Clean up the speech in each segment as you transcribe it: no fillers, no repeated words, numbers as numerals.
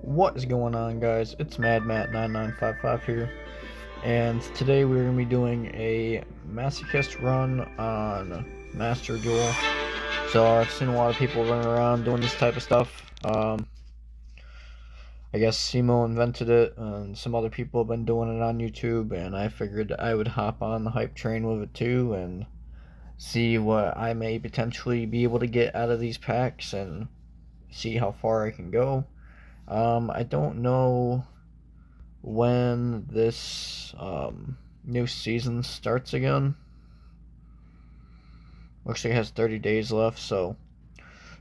What is going on, guys? It's MadMat9955 here, and today we're going to be doing a Masochist run on Master Duel. So I've seen a lot of people running around doing this type of stuff. I guess Simo invented it, and some other people have been doing it on YouTube, and I figured I would hop on the hype train with it too, and see what I may potentially be able to get out of these packs, and see how far I can go. I don't know when this new season starts again. Looks like it has 30 days left, so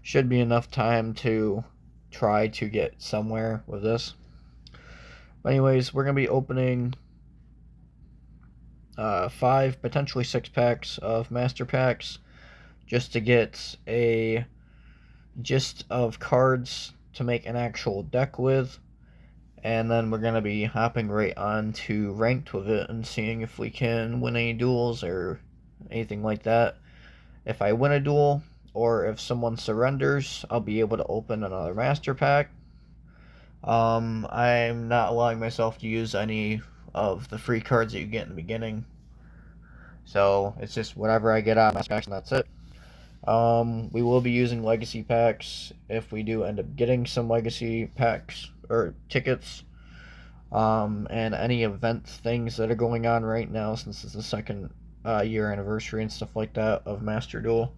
should be enough time to try to get somewhere with this. But anyways, we're going to be opening 5, potentially 6 packs of Master Packs just to get a gist of cards to make an actual deck with, and then we're going to be hopping right on to ranked with it and seeing if we can win any duels or anything like that. If I win a duel or if someone surrenders, I'll be able to open another master pack. I'm not allowing myself to use any of the free cards that you get in the beginning, so it's just whatever I get out of master packs and that's it. We will be using legacy packs if we do end up getting some legacy packs or tickets, and any event things that are going on right now, since it's the second year anniversary and stuff like that of Master Duel.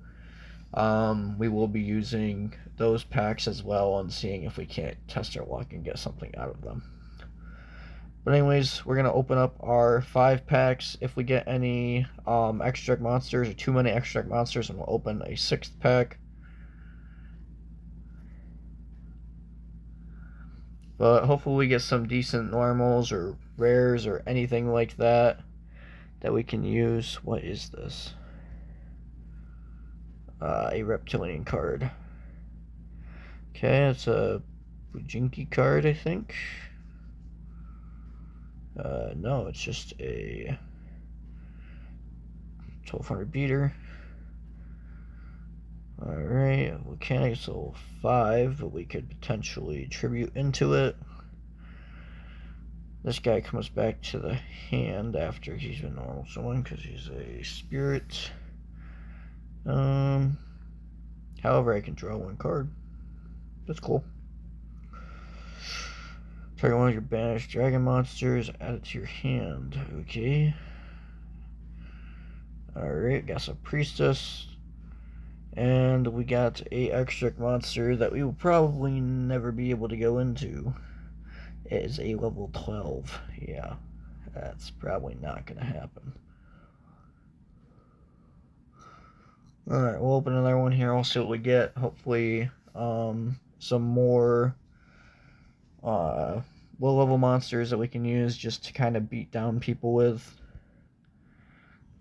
We will be using those packs as well and seeing if we can't test our luck and get something out of them. But anyways, we're going to open up our 5 packs. If we get any extract monsters or too many extract monsters, and we'll open a 6th pack. But hopefully we get some decent normals or rares or anything like that that we can use. What is this? A reptilian card. Okay, it's a Bujinki card, I think. No, it's just a 1200 beater. Alright, Mechanics level 5, but we could potentially tribute into it. This guy comes back to the hand after he's been normal summoned because he's a spirit. However, I can draw 1 card. That's cool. Target one of your banished dragon monsters, add it to your hand. Okay. Alright, got some priestess. And we got a extract monster that we will probably never be able to go into. It is a level 12. Yeah, that's probably not going to happen. Alright, we'll open another one here. We'll see what we get. Hopefully, some more low-level monsters that we can use just to kind of beat down people with.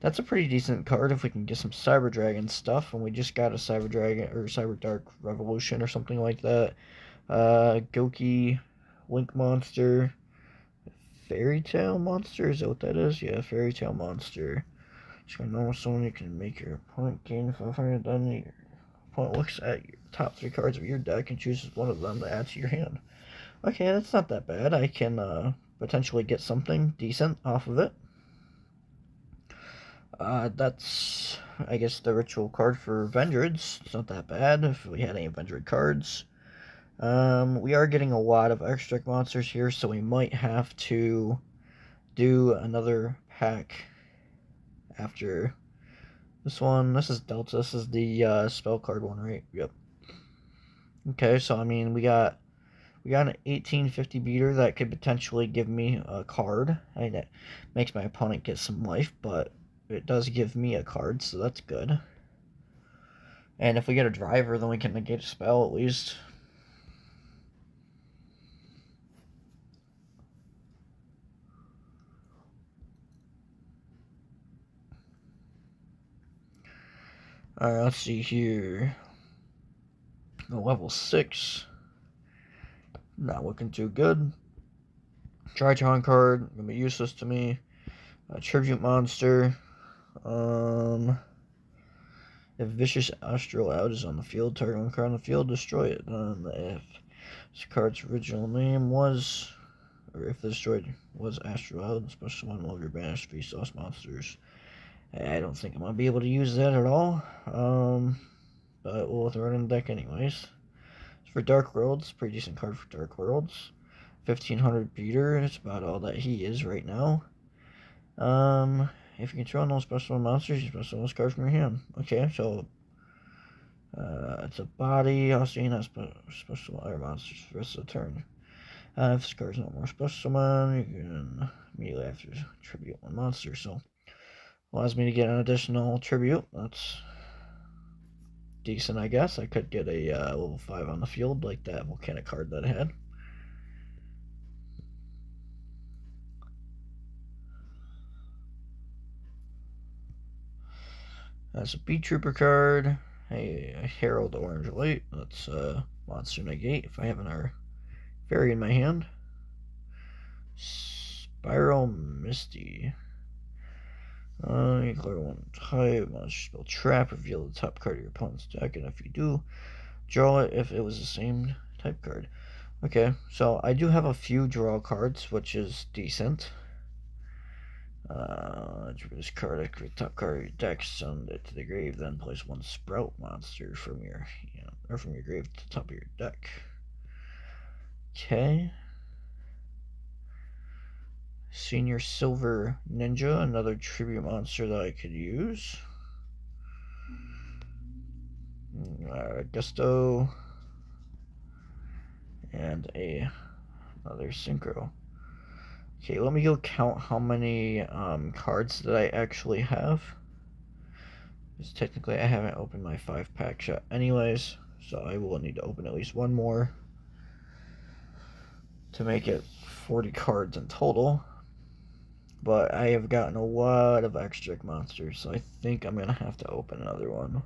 That's a pretty decent card if we can get some Cyber Dragon stuff, and we just got a Cyber Dragon or Cyber Dark Revolution or something like that. Goki, Link Monster, Fairy Tale Monster, is that what that is? Yeah, Fairy Tale Monster. So normal summon, you can make your opponent gain 500, then your opponent looks at your top 3 cards of your deck and chooses one of them to add to your hand. Okay, that's not that bad. I can potentially get something decent off of it. That's, I guess, the ritual card for Vendreds. It's not that bad if we had any Vendred cards. We are getting a lot of extract monsters here, so we might have to do another pack after this one. This is Delta. This is the spell card one, right? Yep. Okay, so I mean, we got an 1850 beater that could potentially give me a card. I mean, that makes my opponent get some life, but it does give me a card, so that's good. And if we get a driver, then we can negate a spell at least. Alright, let's see here. Level 6. Not looking too good. Tritron card, gonna be useless to me. A tribute monster. If Vicious Astral Out is on the field, target one card on the field, destroy it. If This card's original name was, or if destroyed, was Astral. Special summon one of your banished face lost monsters. I don't think I'm going to be able to use that at all. But we'll throw it in the deck anyways. It's for Dark Worlds. Pretty decent card for Dark Worlds. 1500 beater. It's about all that he is right now. If you control no special monsters, you special this card from your hand. Okay, so it's a body. Also, you not special other monsters for the rest of the turn. If this card's no more special summon, you can immediately after tribute one monster. So allows me to get an additional tribute. That's decent, I guess. I could get a level 5 on the field like that volcanic card that I had. That's a Beat Trooper card. A Herald Orange Light. That's Monster Negate if I have an fairy in my hand. Spiral Misty. You declare one type, monster spell trap, reveal the top card of your opponent's deck, and if you do, draw it if it was the same type card. Okay, so I do have a few draw cards, which is decent. This card, activate top card of your deck, send it to the grave, then place one Sprout monster from your hand, or from your grave to the top of your deck. Okay. Senior Silver Ninja, another tribute monster that I could use. Gusto. And another Synchro. Okay, let me go count how many cards that I actually have. Because technically I haven't opened my 5-pack yet anyways, so I will need to open at least one more to make it 40 cards in total. But I have gotten a lot of extra monsters, so I think I'm going to have to open another one.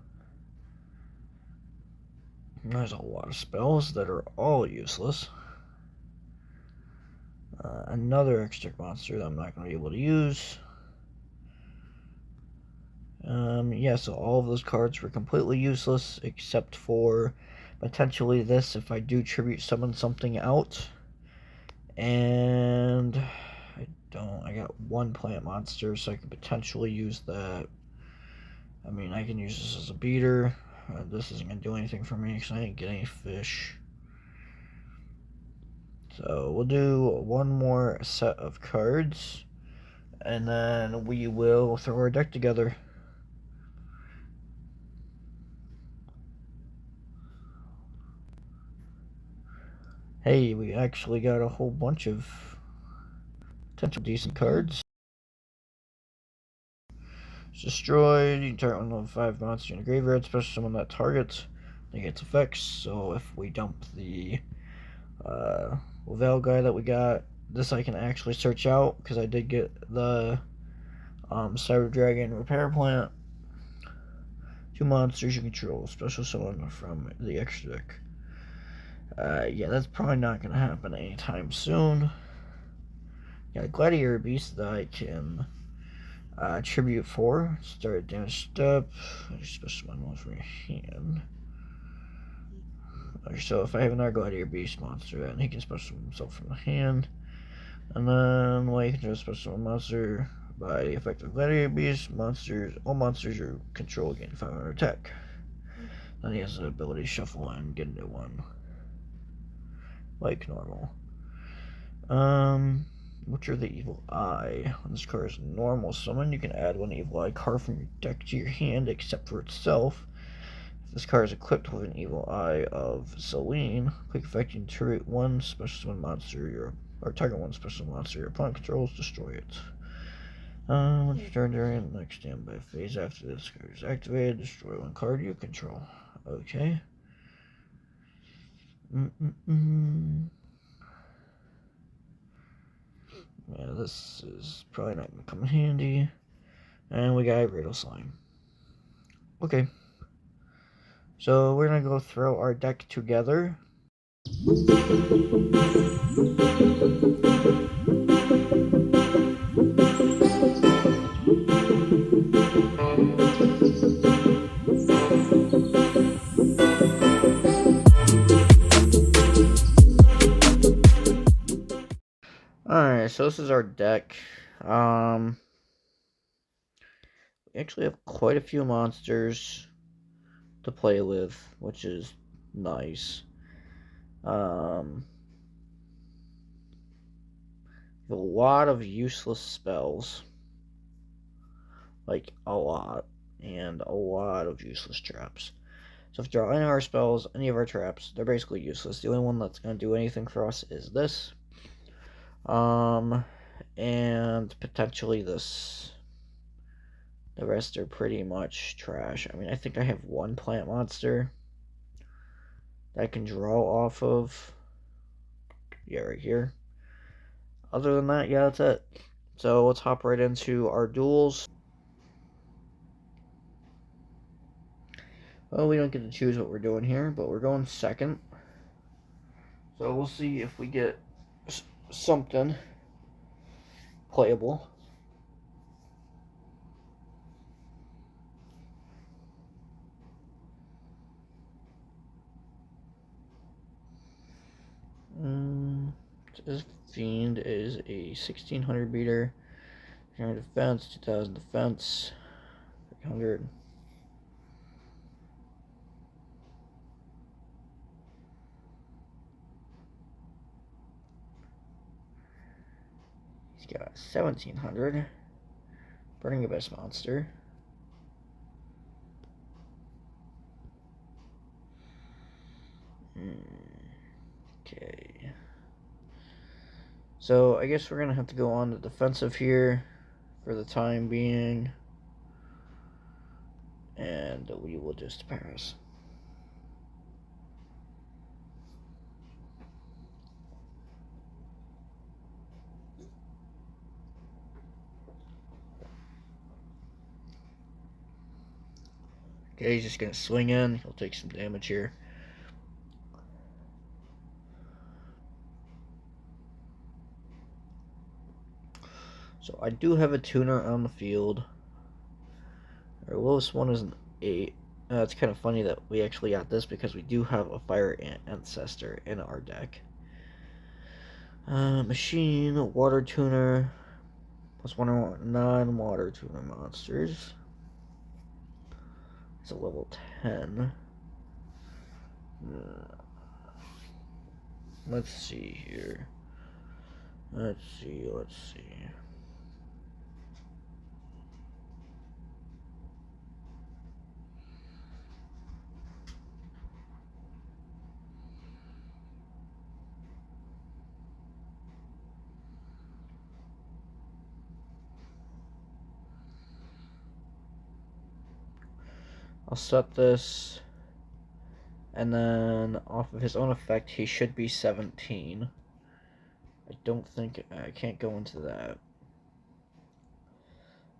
There's a lot of spells that are all useless. Another extra monster that I'm not going to be able to use. Yeah, so all of those cards were completely useless, except for potentially this if I do tribute summon something out. And I got one plant monster, so I could potentially use that. I mean, I can use this as a beater. This isn't going to do anything for me because I didn't get any fish. So we'll do one more set of cards, and then we will throw our deck together. Hey, we actually got a whole bunch of potential decent cards. It's destroyed. You can target one level 5 monster in the graveyard, special summon that targets. Negates effects. So if we dump the Lavelle guy that we got, this I can actually search out because I did get the Cyber Dragon Repair Plant. 2 monsters you control, special summon from the extra deck. Yeah, that's probably not going to happen anytime soon. Got a Gladiator Beast that I can tribute for. Start damage step. Special summon one from your hand. So if I have another Gladiator Beast monster, then he can special summon himself from the hand. And then, well, you can just special summon a monster by the effect of Gladiator Beast. All monsters you control gain 500 attack. Then he has the ability to shuffle and get a new one, like normal. Which are the Evil Eye? When this card is normal summon, you can add one Evil Eye card from your deck to your hand, except for itself. If this card is equipped with an Evil Eye of Selene, quick effect, you can tribute one special summon monster or target one special monster your opponent controls, destroy it. Once your turn during the next standby phase after this card is activated, destroy one card you control. Okay. Yeah, this is probably not going to come in handy. And we got Riddle Slime. Okay. So we're going to go throw our deck together. Alright, so this is our deck. We actually have quite a few monsters to play with, which is nice. A lot of useless spells. Like, a lot. And a lot of useless traps. So if you draw any of our spells, any of our traps, they're basically useless. The only one that's going to do anything for us is this. And potentially this. The rest are pretty much trash. I mean, I think I have one plant monster that I can draw off of. Yeah, right here. Other than that, yeah, that's it. So let's hop right into our duels. Well, we don't get to choose what we're doing here, but we're going second. So we'll see if we get something playable. This fiend is a 1600 beater, 300 defense, 2000 defense, 300. He's got 1700. Burning Abyss monster. Okay. So I guess we're gonna have to go on the defensive here for the time being. And we will just pass. Okay, he's just gonna swing in. He'll take some damage here. So I do have a tuner on the field. Our lowest one is an 8. It's kind of funny that we actually got this because we do have a fire ancestor in our deck. Machine, water tuner, plus 1 non-water tuner monsters. It's a level 10. Let's see here. Let's see. I'll set this, and then off of his own effect, he should be 17. I don't think I can't go into that.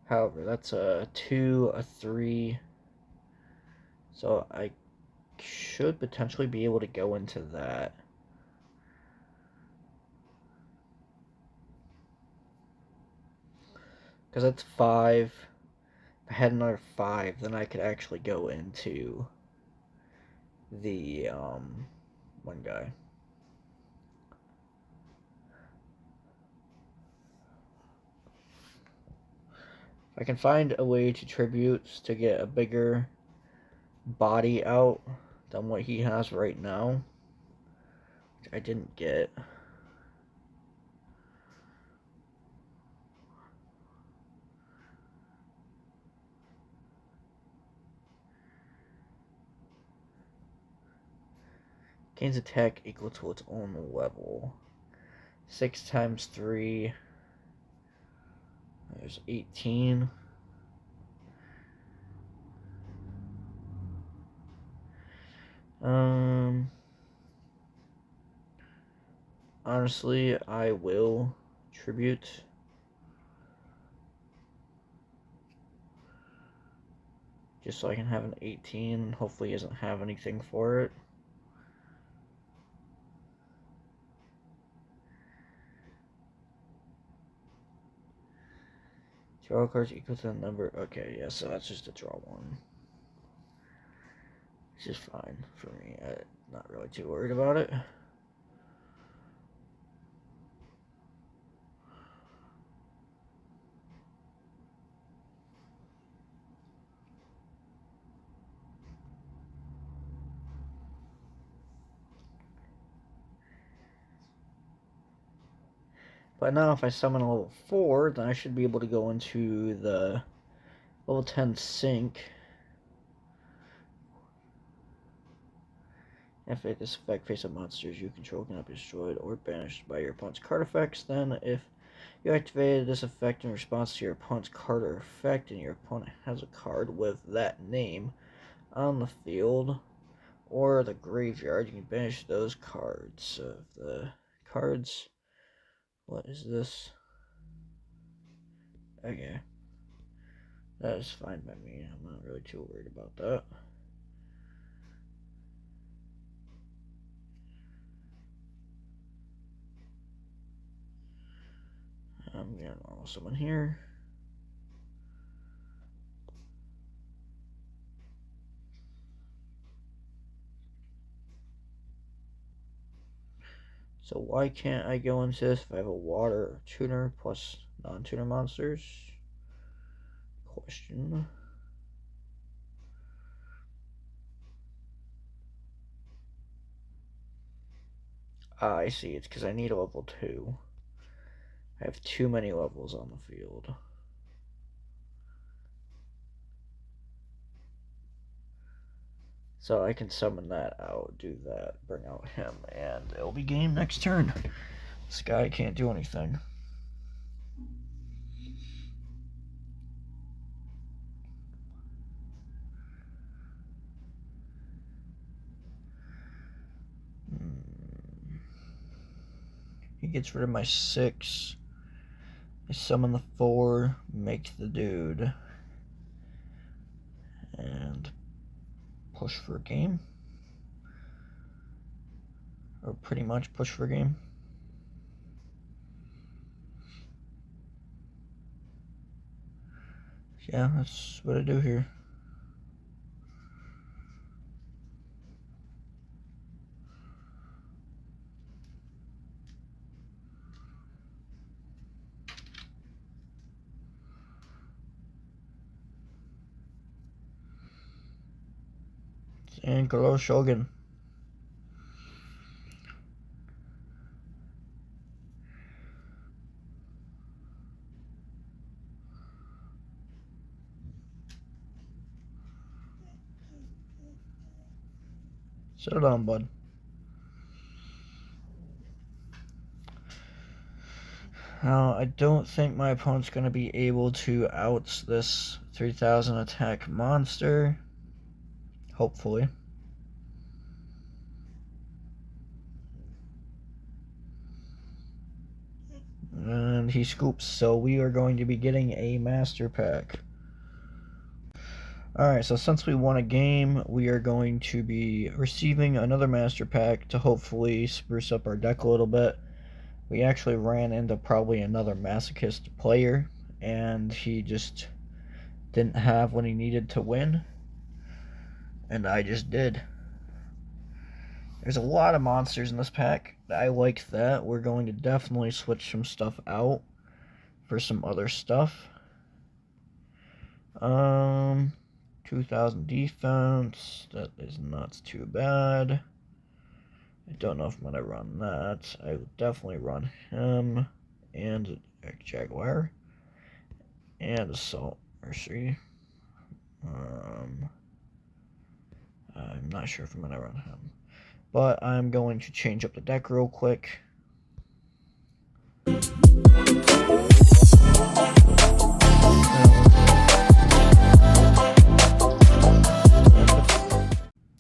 However, that's a 2, a 3. So I should potentially be able to go into that. Because that's 5. If I had another 5, then I could actually go into the one guy. If I can find a way to tribute to get a bigger body out than what he has right now, which I didn't get. Gains attack equal to its own level. 6 times 3. There's 18. Honestly, I will tribute. Just so I can have an 18 and hopefully he doesn't have anything for it. Draw cards equal to the number. Okay, yeah, so that's just a draw 1. It's just fine for me. I'm not really too worried about it. But now if I summon a level 4, then I should be able to go into the level 10 sync. If this effect face-up monsters you control cannot be destroyed or banished by your opponent's card effects, then if you activated this effect in response to your opponent's card or effect and your opponent has a card with that name on the field or the graveyard, you can banish those cards. So if the cards... What is this? Okay. That is fine by me. I'm not really too worried about that. I'm gonna normal summon here. So why can't I go into this if I have a water tuner plus non-tuner monsters? Question. Ah, I see. It's because I need a level 2. I have too many levels on the field. So I can summon that out, do that, bring out him, and it'll be game next turn. This guy can't do anything. He gets rid of my 6. I summon the 4, make the dude, and push for a game. Or pretty much push for a game. Yeah, that's what I do here. And Kaale Shogun. Settle down, bud. Now, I don't think my opponent's going to be able to out this 3000 attack monster. Hopefully. And he scoops, so we are going to be getting a master pack. Alright, so since we won a game, we are going to be receiving another master pack to hopefully spruce up our deck a little bit. We actually ran into probably another Masochist player, and he just didn't have what he needed to win, and I just did. There's a lot of monsters in this pack. I like that. We're going to definitely switch some stuff out for some other stuff. 2000 defense. That is not too bad. I don't know if I'm going to run that. I will definitely run him and a Jaguar and Assault Mercy. I'm not sure if I'm going to run him. But I'm going to change up the deck real quick.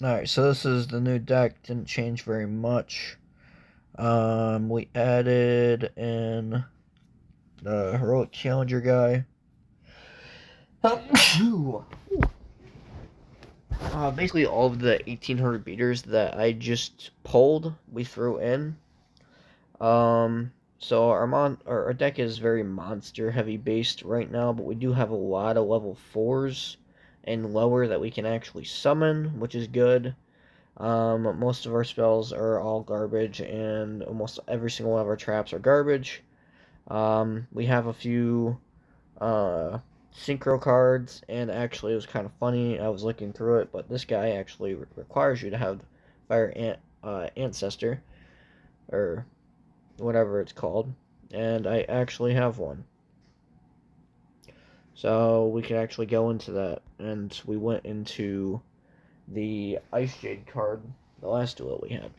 Alright, so this is the new deck. Didn't change very much. We added in the Heroic Challenger guy. Basically all of the 1800 beaters that I just pulled, we threw in. So our deck is very monster heavy based right now, but we do have a lot of level 4s and lower that we can actually summon, which is good. Most of our spells are all garbage, and almost every single one of our traps are garbage. We have a few synchro cards, and actually it was kind of funny. I was looking through it, but this guy actually requires you to have Fire Ancestor, or whatever it's called. and I actually have one. So we can actually go into that, and we went into the Ice Jade card, the last duel we had.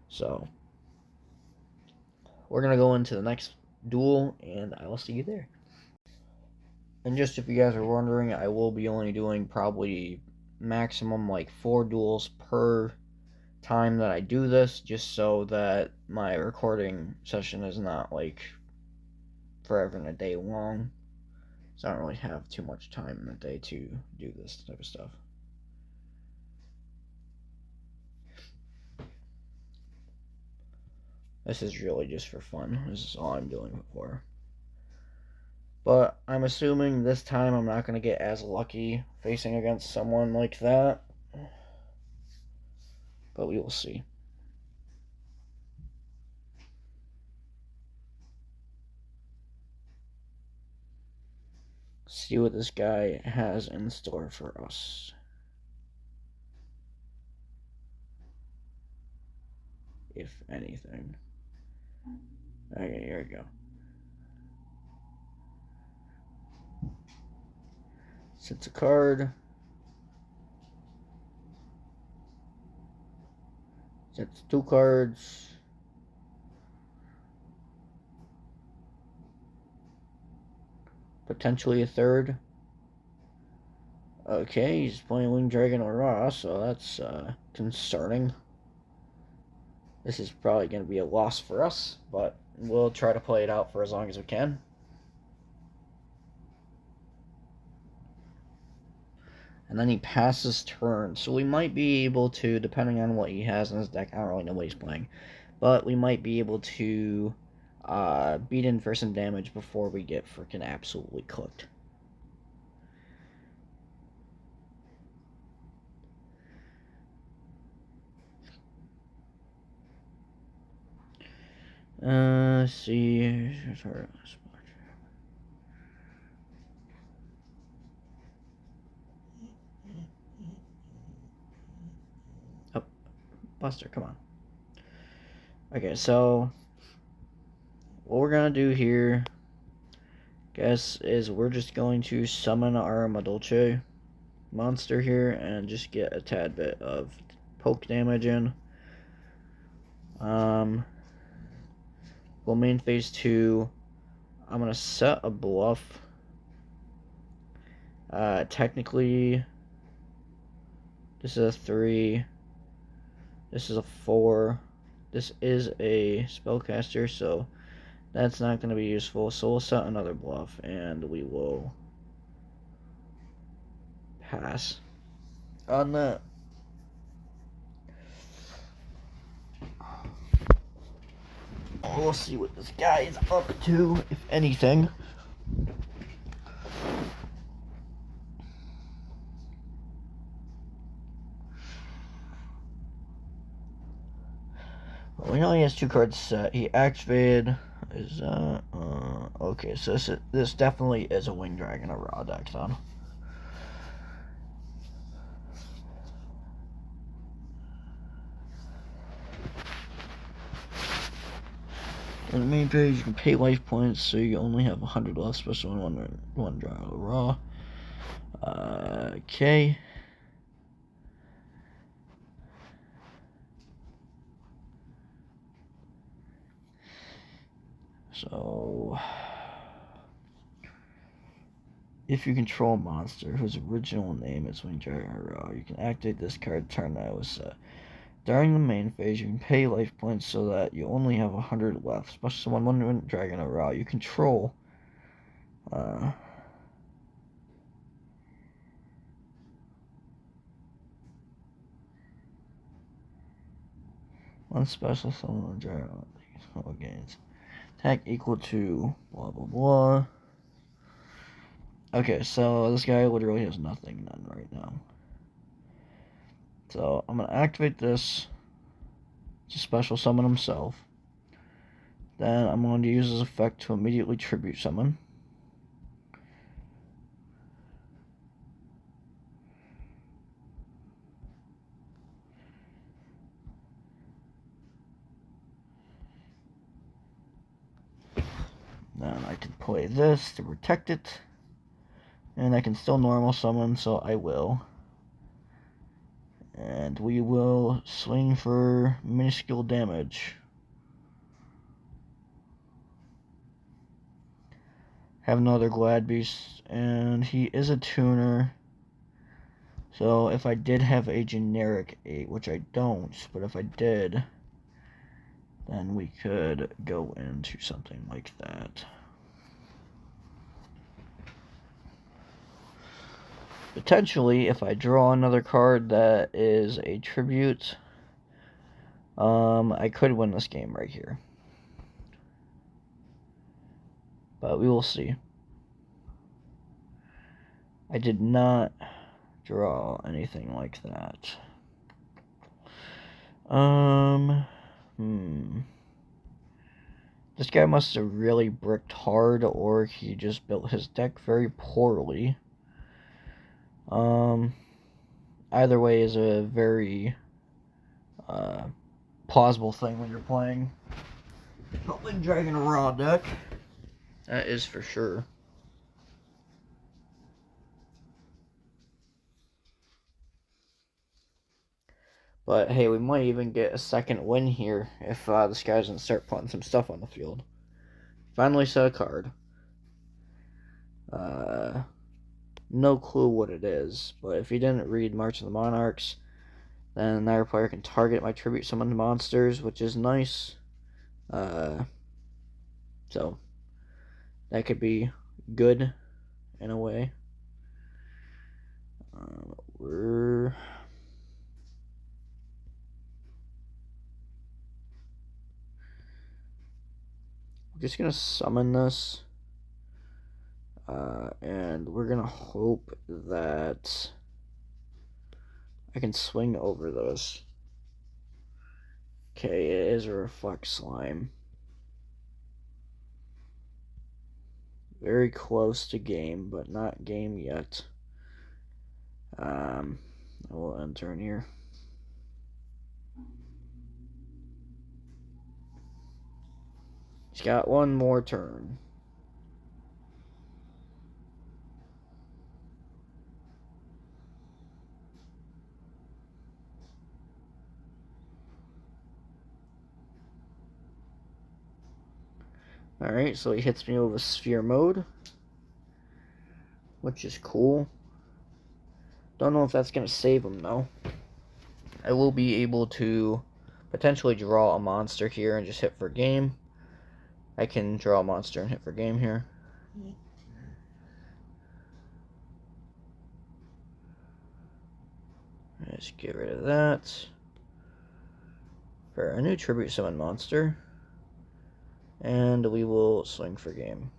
So we're gonna go into the next duel, and I will see you there. And just if you guys are wondering, I will be only doing probably maximum like 4 duels per time that I do this, just so that my recording session is not like forever and a day long. So I don't really have too much time in the day to do this type of stuff. This is really just for fun. This is all I'm doing it for. But I'm assuming this time I'm not going to get as lucky facing against someone like that. But we will see. See what this guy has in store for us. If anything. Okay, here we go. Sets a card. Sets 2 cards. Potentially a third. Okay, he's playing Winged Dragon or Raw, so that's concerning. This is probably going to be a loss for us, but we'll try to play it out for as long as we can. And then he passes turn, so we might be able to, depending on what he has in his deck, I don't really know what he's playing, but we might be able to beat in for some damage before we get freaking absolutely cooked. Let's see. Oh, Buster, come on. Okay, so what we're gonna do here, guess, is we're just going to summon our Madolche monster here and just get a tad bit of poke damage in. Well, main phase 2, I'm gonna set a bluff. Technically, this is a 3. This is a 4. This is a spellcaster, so that's not going to be useful. So we'll set another bluff, and we will pass on that. We'll see what this guy is up to, if anything. Well, we know he has 2 cards set. He activated. Is that okay? So this definitely is a Winged Dragon, a raw deck then. On the main page, you can pay life points, so you only have 100 left, especially when one draw a raw. Okay. So, if you control a monster whose original name is Winged Dragon or Raw, you can activate this card turn that was set. During the main phase, you can pay life points so that you only have 100 left, especially when Winged Dragon or Raw you control. One special summon dragon gains attack equal to blah blah blah. Okay, so this guy literally has nothing then right now. So I'm gonna activate this to special summon himself. Then I'm going to use this effect to immediately tribute summon. can play this to protect it. And I can still normal summon, so I will. And we will swing for minuscule damage. Have another Glad Beast, and he is a tuner. So if I did have a generic 8, which I don't, but if I did, then we could go into something like that. Potentially, if I draw another card that is a tribute, I could win this game right here. But we will see. I did not draw anything like that. This guy must have really bricked hard, or he just built his deck very poorly. Either way is a very plausible thing when you're playing Hulkling Dragon Raw deck. That is for sure. But hey, we might even get a second win here if this guy doesn't start putting some stuff on the field. Finally saw a card. No clue what it is, but if you didn't read March of the Monarchs, then another player can target my tribute summoned monsters, which is nice. So that could be good in a way. We're just gonna summon this, and we're gonna hope that I can swing over this. Okay, it is a Reflect Slime. Very close to game, but not game yet. I will end turn here. He's got one more turn. Alright, so he hits me with a Sphere Mode, which is cool. Don't know if that's going to save him, though. I will be able to potentially draw a monster here and just hit for game. I can draw a monster and hit for game here. Let's get rid of that. For a new Tribute Summon monster. And we will swing for game.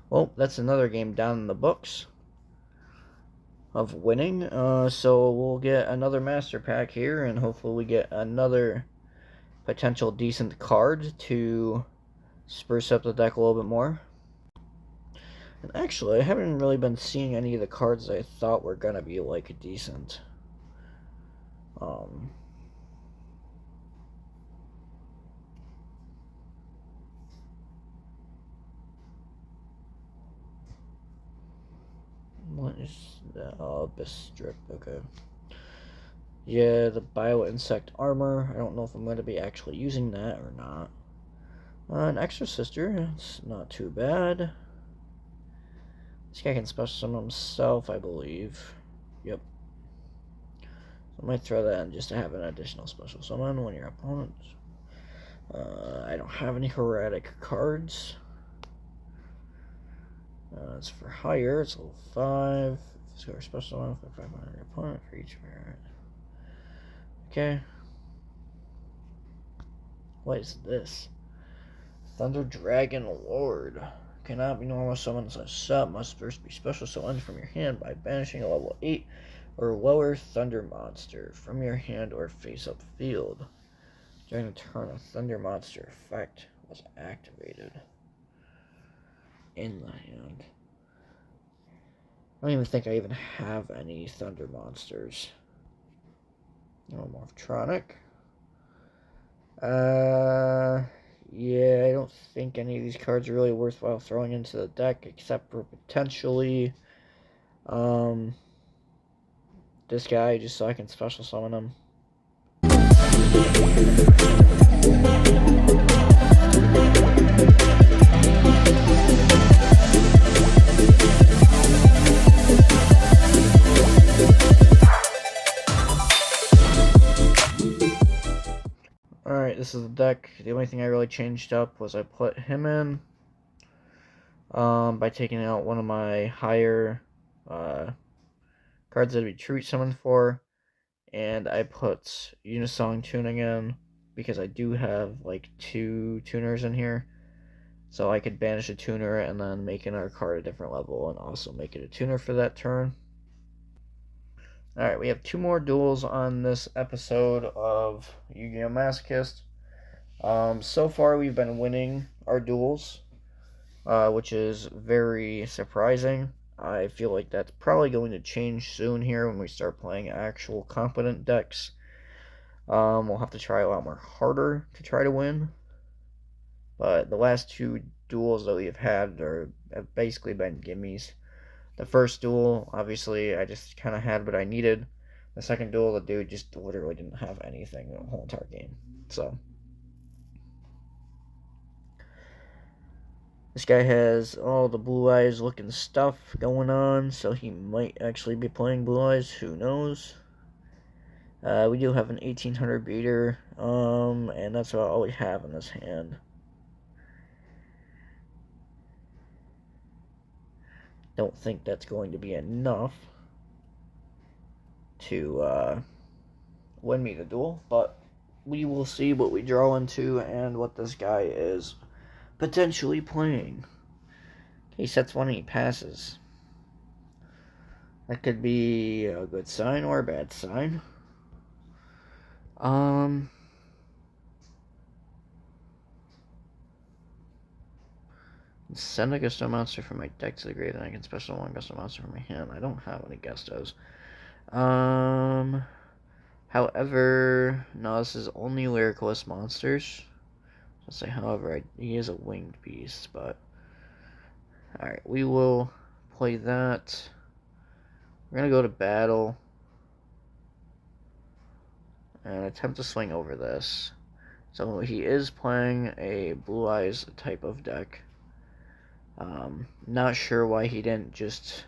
Well, that's another game down in the books of winning. So we'll get another Master Pack here, and hopefully we get another potential decent card to spruce up the deck a little bit more. And actually, I haven't really been seeing any of the cards I thought were gonna be like decent. What is that? Oh, Abyss Strip, okay. Yeah, the Bio-Insect Armor. I don't know if I'm going to be actually using that or not. An Extra Sister. It's not too bad. This guy can special summon himself, I believe. Yep. So I might throw that in just to have an additional special summon when your opponent. I don't have any Heretic cards. It's for hire. It's level 5. Score special summon for 500 your opponent for each merit. Okay. What is this? Thunder Dragon Lord. Cannot be normal summoned as a sub. Must first be special summoned from your hand by banishing a level 8 or lower Thunder monster from your hand or face-up field. During the turn, a Thunder monster effect was activated in the hand. I don't even think I even have any Thunder monsters. No Morphtronic. Yeah, I don't think any of these cards are really worthwhile throwing into the deck, except for potentially, this guy, just so I can special summon him. Alright, this is the deck. The only thing I really changed up was I put him in by taking out one of my higher cards that would be Treat Summoned for, and I put Unisong Tuning in because I do have like 2 tuners in here, so I could banish a tuner and then make another card a different level and also make it a tuner for that turn. Alright, we have 2 more duels on this episode of Yu-Gi-Oh! Masochist. So far we've been winning our duels, which is very surprising. I feel like that's probably going to change soon here when we start playing actual competent decks. We'll have to try a lot more harder to try to win. But the last 2 duels that we've had have basically been gimmies. The first duel, obviously, I just kind of had what I needed. The second duel, the dude just literally didn't have anything the whole entire game. So, this guy has all the Blue Eyes looking stuff going on, so he might actually be playing Blue Eyes, who knows. We do have an 1800 beater, and that's all we have in this hand. Don't think that's going to be enough to win me the duel, but we will see what we draw into and what this guy is potentially playing. He sets one and he passes. That could be a good sign or a bad sign. Send a Gusto monster from my deck to the grave, and I can special one Gusto monster from my hand. I don't have any Gustos. However, no, this is only Lyricalist monsters. I'll say, however, he is a winged beast, but alright, we will play that. We're gonna go to battle and attempt to swing over this. So he is playing a Blue Eyes type of deck. Not sure why he didn't just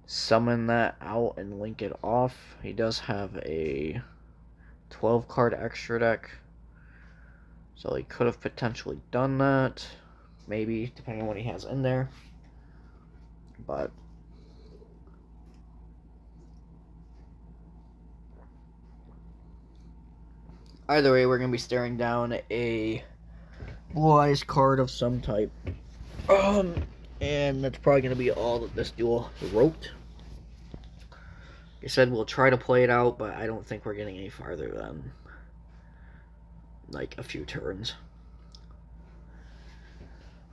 summon that out and link it off. He does have a 12 card extra deck, so he could have potentially done that, maybe, depending on what he has in there. But either way, we're going to be staring down a Blue Eyes card of some type. And that's probably going to be all that this duel wrote. Like I said, we'll try to play it out, but I don't think we're getting any farther than like a few turns.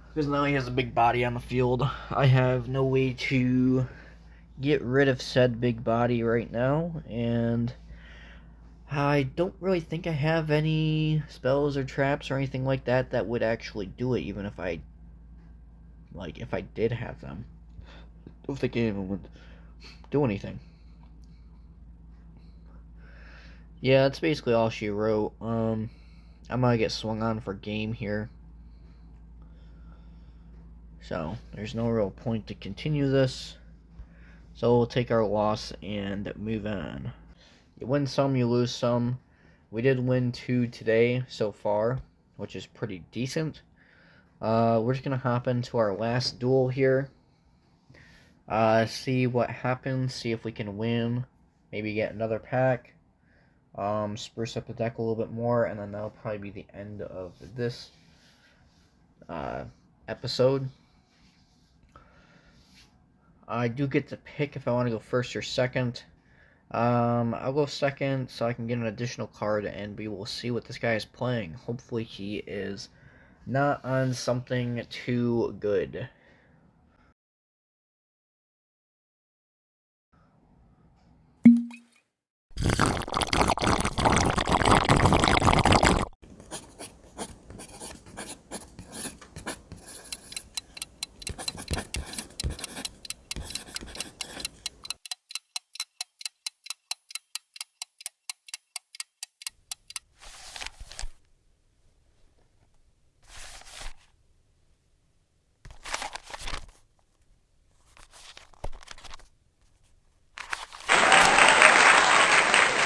Because now he has a big body on the field. I have no way to get rid of said big body right now, and I don't really think I have any spells or traps or anything like that that would actually do it, even if I did have them. I don't think it even would do anything. Yeah, that's basically all she wrote. I'm gonna get swung on for game here. So, there's no real point to continue this. So we'll take our loss and move on. You win some, you lose some. We did win 2 today so far, which is pretty decent. We're just going to hop into our last duel here. See what happens, see if we can win. Maybe get another pack. Spruce up the deck a little bit more, and then that'll probably be the end of this episode. I do get to pick if I want to go first or second. I'll go second so I can get an additional card, and we will see what this guy is playing. Hopefully he is not on something too good.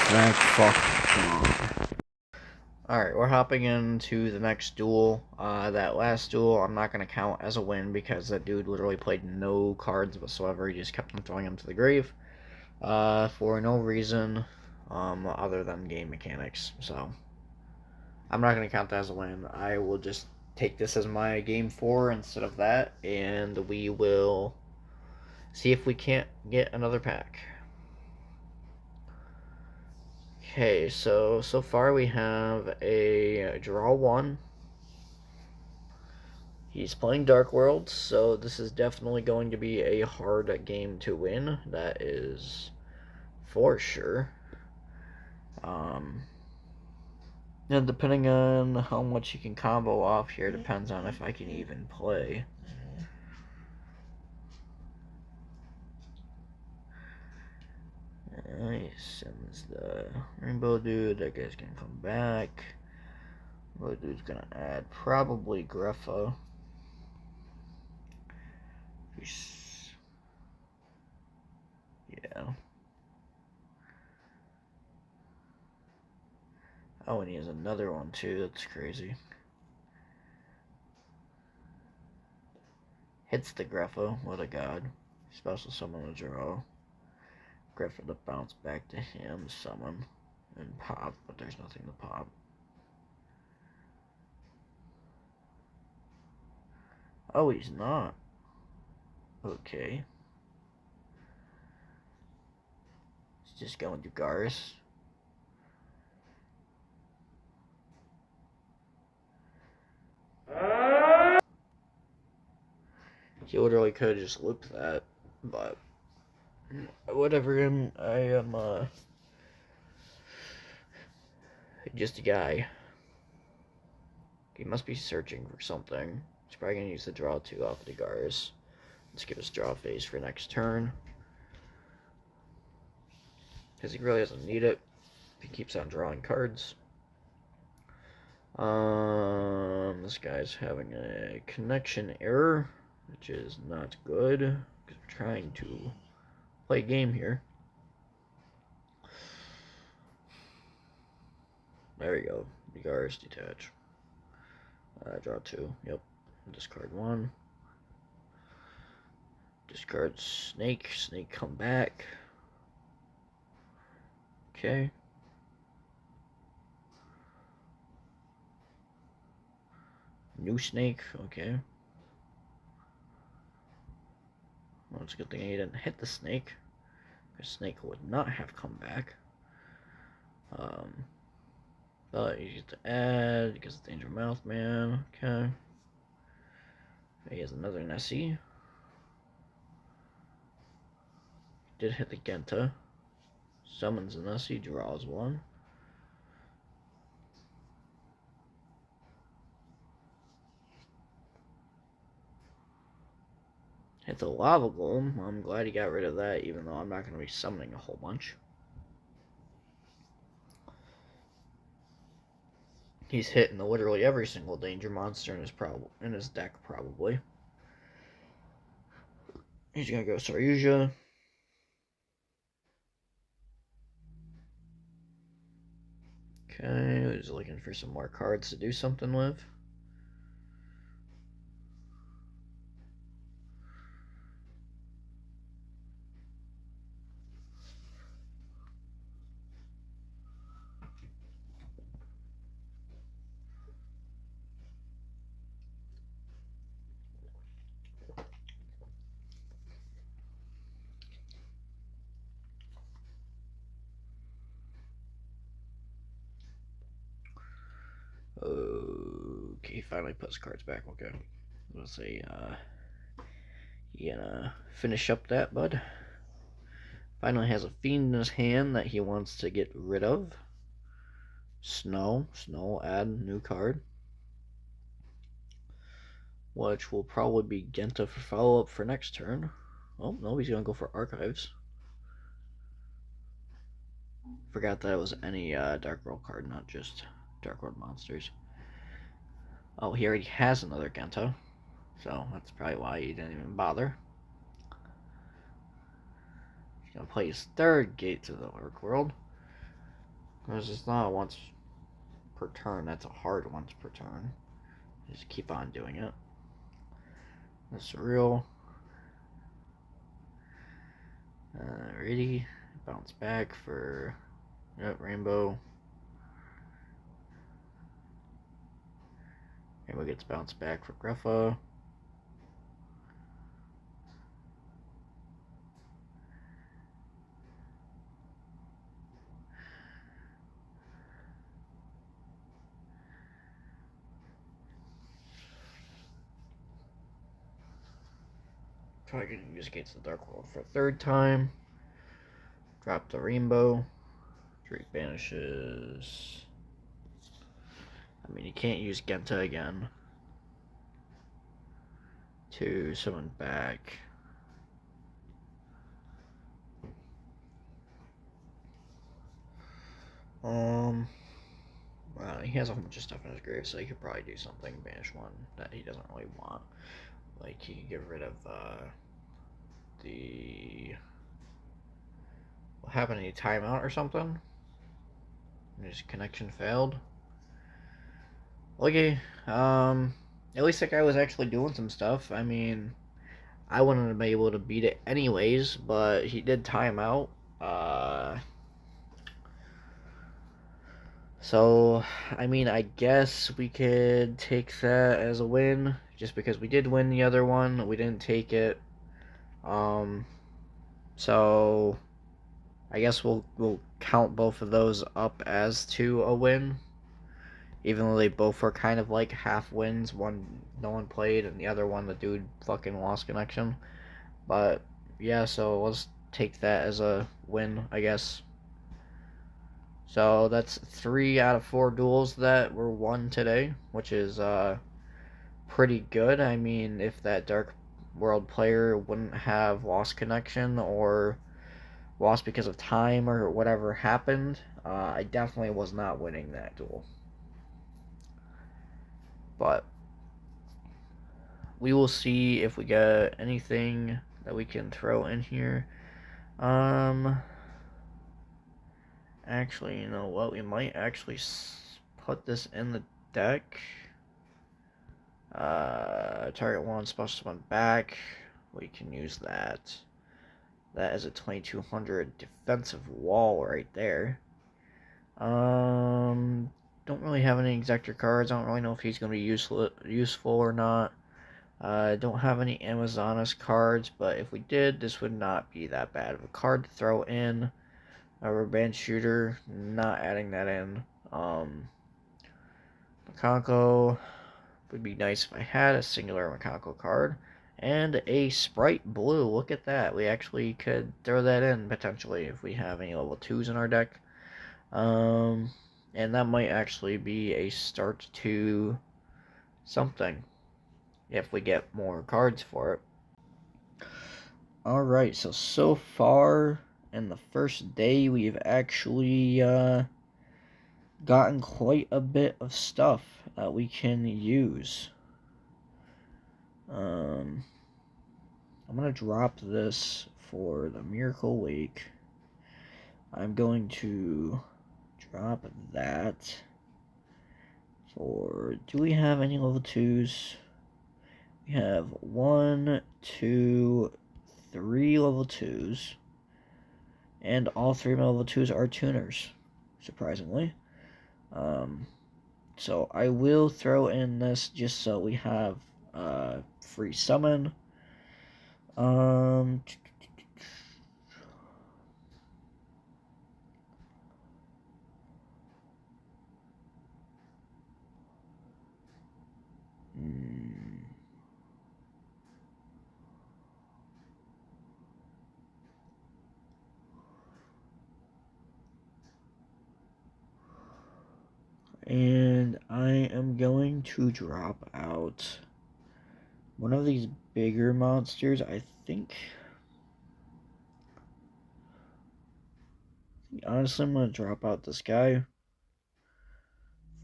Thank fuck. Alright, we're hopping into the next duel. That last duel I'm not going to count as a win because that dude literally played no cards whatsoever. He just kept on throwing them to the grave for no reason other than game mechanics. So I'm not going to count that as a win. I will just take this as my game 4 instead of that, and we will see if we can't get another pack. Okay, so far we have a draw 1. He's playing Dark World, so this is definitely going to be a hard game to win. That is for sure. And depending on how much he can combo off here, depends on if I can even play. He sends the Rainbow Dude. That guy's gonna come back. Rainbow Dude's gonna add probably Greffa. Yeah. Oh, and he has another one too. That's crazy. Hits the Greffa. What a god. Special summon a draw. Greffa to bounce back to him, summon, and pop, but there's nothing to pop. Oh, he's not. Okay. He's just going to Garrus. He literally could have just looped that, but whatever. I am just a guy. He must be searching for something. He's probably gonna use the draw 2 off the Garrus. Let's give us draw phase for next turn, because he really doesn't need it if he keeps on drawing cards. This guy's having a connection error, which is not good, because we're trying to play a game here. There we go. The Garrus detach. Draw 2. Yep. Discard 1. Discard Snake. Snake come back. Okay. New Snake. Okay. Well, it's a good thing he didn't hit the Snake, because Snake would not have come back. But you get to add because of Danger Mouth Man. Okay. He has another Nessie. Did hit the Genta. Summons a Nessie, draws 1. Hit the Lava Golem. I'm glad he got rid of that, even though I'm not going to be summoning a whole bunch. He's hitting literally every single danger monster in his deck, probably. He's going to go Saryuja. Okay, he's looking for some more cards to do something with. Okay, finally puts cards back. Okay. Let's say, you gonna finish up that, bud? Finally has a fiend in his hand that he wants to get rid of. Snow. Snow, add new card. Which will probably be Genta for follow-up for next turn. Oh, no, he's gonna go for Archives. Forgot that it was any Dark World card, not just Dark World monsters. Oh, he already has another Genta, so that's probably why he didn't even bother. He's gonna play his third Gate to the Dark World. Because it's not a once per turn, that's a hard once per turn. Just keep on doing it. That's real. Alrighty. Bounce back for Rainbow. Rainbow gets bounced back for Gruffa. Dragon use against the Dark World for a third time. Drop the Rainbow. Drake banishes. I mean, you can't use Genta again. To summon back. Well, he has a whole bunch of stuff in his grave, so he could probably do something. Banish one that he doesn't really want. Like, he could get rid of, the... What happened? Any timeout or something? His connection failed. Okay, at least that guy was actually doing some stuff. I mean, I wouldn't have been able to beat it anyways, but he did time out. So, I mean, I guess we could take that as a win, just because we did win the other one. We didn't take it. So I guess we'll count both of those up as to a win, even though they both were kind of like half wins. One no one played, and the other one the dude fucking lost connection. But yeah, so let's take that as a win, I guess. So that's 3 out of 4 duels that were won today, which is pretty good. I mean, if that Dark World player wouldn't have lost connection or lost because of time or whatever happened, I definitely was not winning that duel. But we will see if we get anything that we can throw in here. Actually, you know what? We might actually put this in the deck. Target 1, special summon back. We can use that. That is a 2200 defensive wall right there. Don't really have any Exector cards. I don't really know if he's going to be useful or not. Don't have any Amazonas cards, but if we did, this would not be that bad of a card to throw in. A rubber band shooter, not adding that in. Makanko would be nice if I had a singular Makanko card. And a Sprite Blue, look at that. We actually could throw that in, potentially, if we have any level 2s in our deck. And that might actually be a start to something, if we get more cards for it. Alright, so far in the first day, we've actually gotten quite a bit of stuff that we can use. I'm going to drop this for the Miracle Wake. I'm going to drop that for... Do we have any level 2s? We have 1, 2, 3 level 2s. And all 3 level 2s are tuners, surprisingly. So I will throw in this just so we have free summon. And I am going to drop out one of these bigger monsters. I think honestly, I'm going to drop out this guy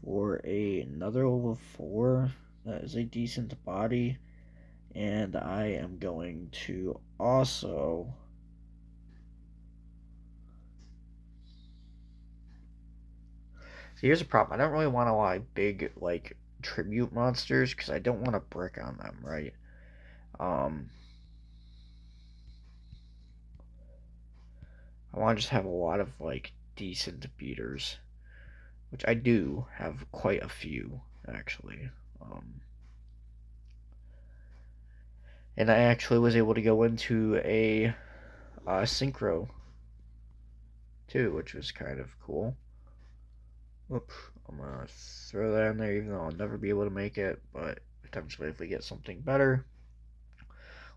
for another level 4 that is a decent body. And I am going to also So here's the problem. I don't really want a lot of big, like, tribute monsters, because I don't want to brick on them, right? I want to just have a lot of, like, decent beaters. Which I do have quite a few, actually. And I actually was able to go into a synchro, too, which was kind of cool. Oops, I'm gonna throw that in there, even though I'll never be able to make it, but potentially if we get something better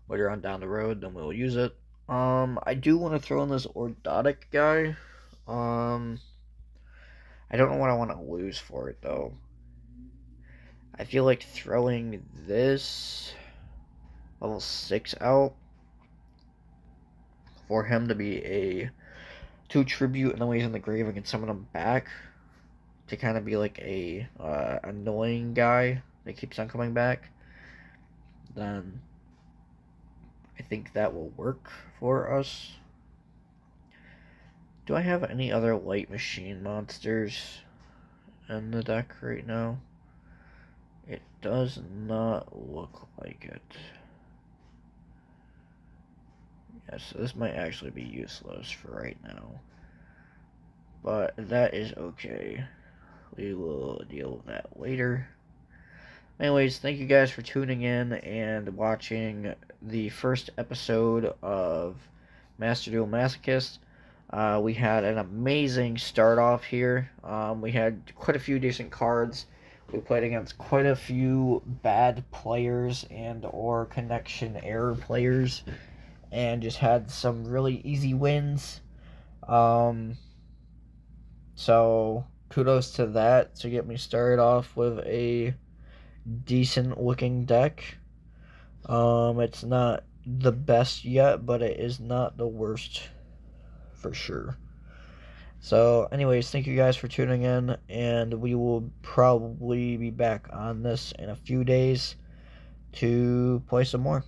later on down the road, then we'll use it. I do want to throw in this orthotic guy. I don't know what I want to lose for it, though. I feel like throwing this level 6 out for him to be a 2 tribute, and then when he's in the grave I can summon him back to kind of be like a annoying guy that keeps on coming back, then I think that will work for us. Do I have any other light machine monsters in the deck right now? It does not look like it. Yeah, so this might actually be useless for right now. But that is okay. We will deal with that later. Anyways, thank you guys for tuning in and watching the first episode of Master Duel Masochist. We had an amazing start off here. We had quite a few decent cards. We played against quite a few bad players and or connection error players, and just had some really easy wins. So kudos to that to get me started off with a decent looking deck. It's not the best yet, but it is not the worst for sure. So anyways, thank you guys for tuning in, and we will probably be back on this in a few days to play some more.